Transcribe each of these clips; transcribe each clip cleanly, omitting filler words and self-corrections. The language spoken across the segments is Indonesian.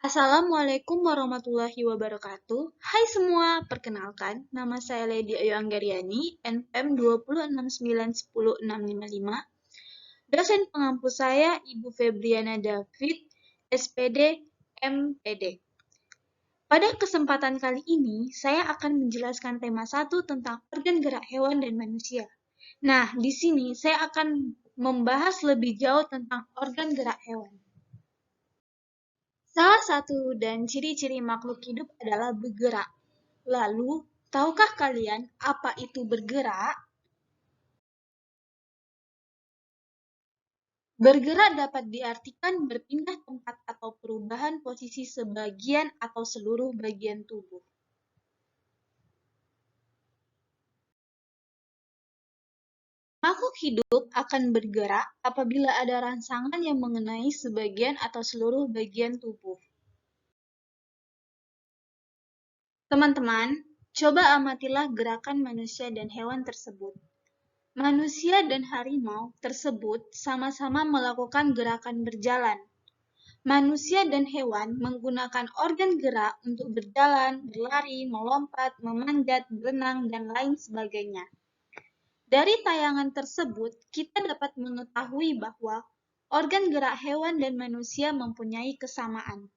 Assalamualaikum warahmatullahi wabarakatuh. Hai semua, perkenalkan, nama saya Lady Ayu Anggariani, NPM 206910655. Dosen pengampu saya Ibu Febriana David, SPD, MPD. Pada kesempatan kali ini, saya akan menjelaskan tema 1 tentang organ gerak hewan dan manusia. Nah, di sini saya akan membahas lebih jauh tentang organ gerak hewan. Salah satu dan ciri-ciri makhluk hidup adalah bergerak. Lalu, tahukah kalian apa itu bergerak? Bergerak dapat diartikan berpindah tempat atau perubahan posisi sebagian atau seluruh bagian tubuh. Makhluk hidup akan bergerak apabila ada rangsangan yang mengenai sebagian atau seluruh bagian tubuh. Teman-teman, coba amatilah gerakan manusia dan hewan tersebut. Manusia dan harimau tersebut sama-sama melakukan gerakan berjalan. Manusia dan hewan menggunakan organ gerak untuk berjalan, berlari, melompat, memanjat, berenang, dan lain sebagainya. Dari tayangan tersebut, kita dapat mengetahui bahwa organ gerak hewan dan manusia mempunyai kesamaan.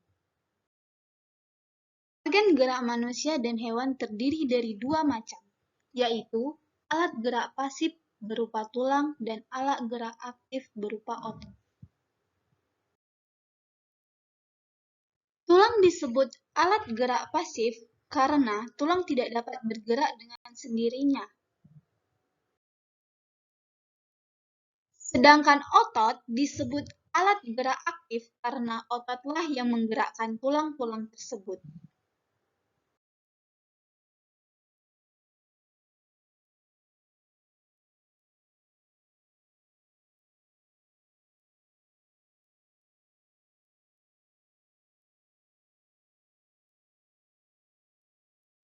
Organ gerak manusia dan hewan terdiri dari dua macam, yaitu alat gerak pasif berupa tulang dan alat gerak aktif berupa otot. Tulang disebut alat gerak pasif karena tulang tidak dapat bergerak dengan sendirinya. Sedangkan otot disebut alat gerak aktif karena ototlah yang menggerakkan tulang-tulang tersebut.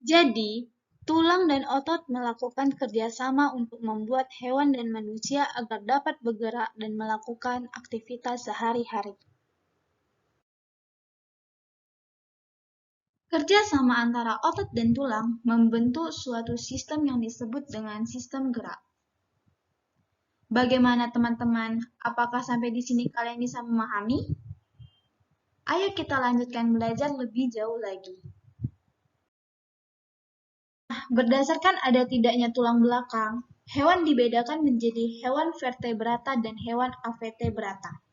Jadi, tulang dan otot melakukan kerjasama untuk membuat hewan dan manusia agar dapat bergerak dan melakukan aktivitas sehari-hari. Kerjasama antara otot dan tulang membentuk suatu sistem yang disebut dengan sistem gerak. Bagaimana teman-teman? Apakah sampai di sini kalian bisa memahami? Ayo kita lanjutkan belajar lebih jauh lagi. Berdasarkan ada tidaknya tulang belakang, hewan dibedakan menjadi hewan vertebrata dan hewan avertebrata.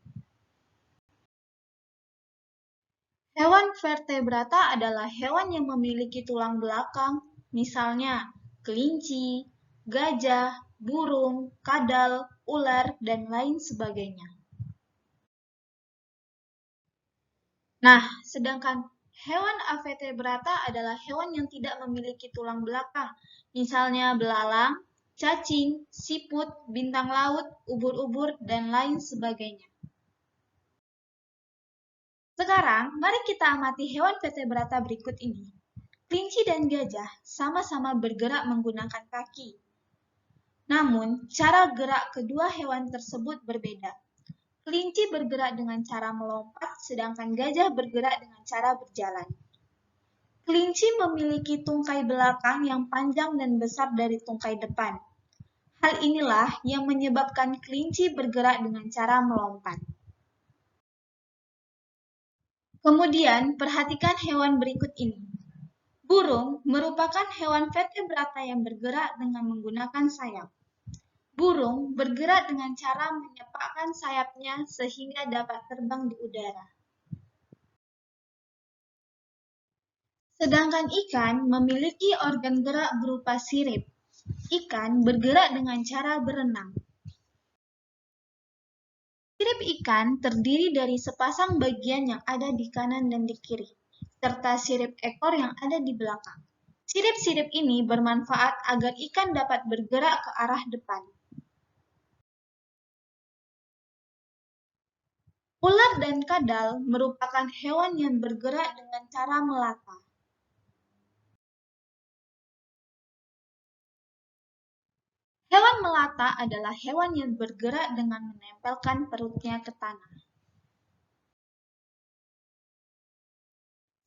Hewan vertebrata adalah hewan yang memiliki tulang belakang, misalnya kelinci, gajah, burung, kadal, ular, dan lain sebagainya. Nah, sedangkan hewan avertebrata adalah hewan yang tidak memiliki tulang belakang, misalnya belalang, cacing, siput, bintang laut, ubur-ubur, dan lain sebagainya. Sekarang, mari kita amati hewan vertebrata berikut ini. Kelinci dan gajah sama-sama bergerak menggunakan kaki. Namun, cara gerak kedua hewan tersebut berbeda. Kelinci bergerak dengan cara melompat, sedangkan gajah bergerak dengan cara berjalan. Kelinci memiliki tungkai belakang yang panjang dan besar dari tungkai depan. Hal inilah yang menyebabkan kelinci bergerak dengan cara melompat. Kemudian, perhatikan hewan berikut ini. Burung merupakan hewan vertebrata yang bergerak dengan menggunakan sayap. Burung bergerak dengan cara menyepakkan sayapnya sehingga dapat terbang di udara. Sedangkan ikan memiliki organ gerak berupa sirip. Ikan bergerak dengan cara berenang. Sirip ikan terdiri dari sepasang bagian yang ada di kanan dan di kiri, serta sirip ekor yang ada di belakang. Sirip-sirip ini bermanfaat agar ikan dapat bergerak ke arah depan. Ular dan kadal merupakan hewan yang bergerak dengan cara melata. Hewan melata adalah hewan yang bergerak dengan menempelkan perutnya ke tanah.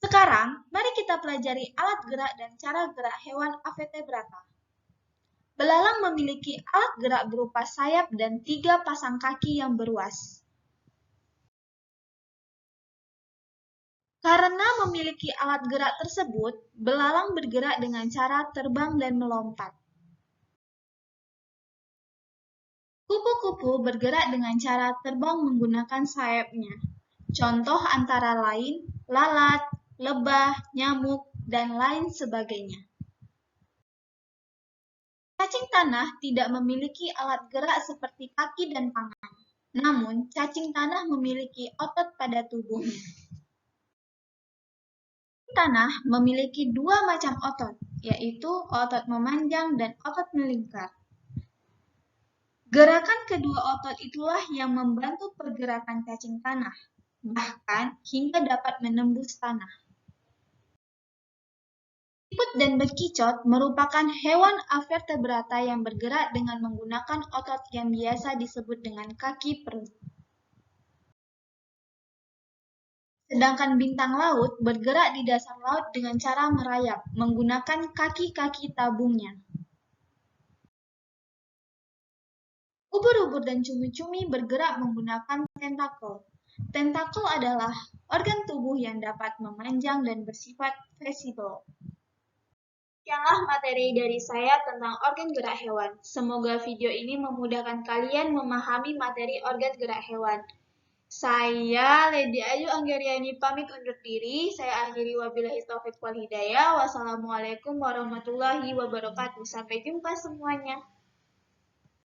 Sekarang, mari kita pelajari alat gerak dan cara gerak hewan Avertebrata. Belalang memiliki alat gerak berupa sayap dan 3 pasang kaki yang beruas. Karena memiliki alat gerak tersebut, belalang bergerak dengan cara terbang dan melompat. Kupu-kupu bergerak dengan cara terbang menggunakan sayapnya. Contoh antara lain lalat, lebah, nyamuk, dan lain sebagainya. Cacing tanah tidak memiliki alat gerak seperti kaki dan tangan. Namun, cacing tanah memiliki otot pada tubuhnya. Cacing tanah memiliki 2 macam otot, yaitu otot memanjang dan otot melingkar. Gerakan kedua otot itulah yang membantu pergerakan cacing tanah, bahkan hingga dapat menembus tanah. Siput dan bekicot merupakan hewan Avertebrata yang bergerak dengan menggunakan otot yang biasa disebut dengan kaki perut. Sedangkan bintang laut bergerak di dasar laut dengan cara merayap, menggunakan kaki-kaki tabungnya. Ubur-ubur dan cumi-cumi bergerak menggunakan tentakel. Tentakel adalah organ tubuh yang dapat memanjang dan bersifat fleksibel. Sekianlah materi dari saya tentang organ gerak hewan. Semoga video ini memudahkan kalian memahami materi organ gerak hewan. Saya Lady Ayu Anggeriani pamit undur diri. Saya akhiri wabillahi taufiq wal hidayah. Wassalamualaikum warahmatullahi wabarakatuh. Sampai jumpa semuanya.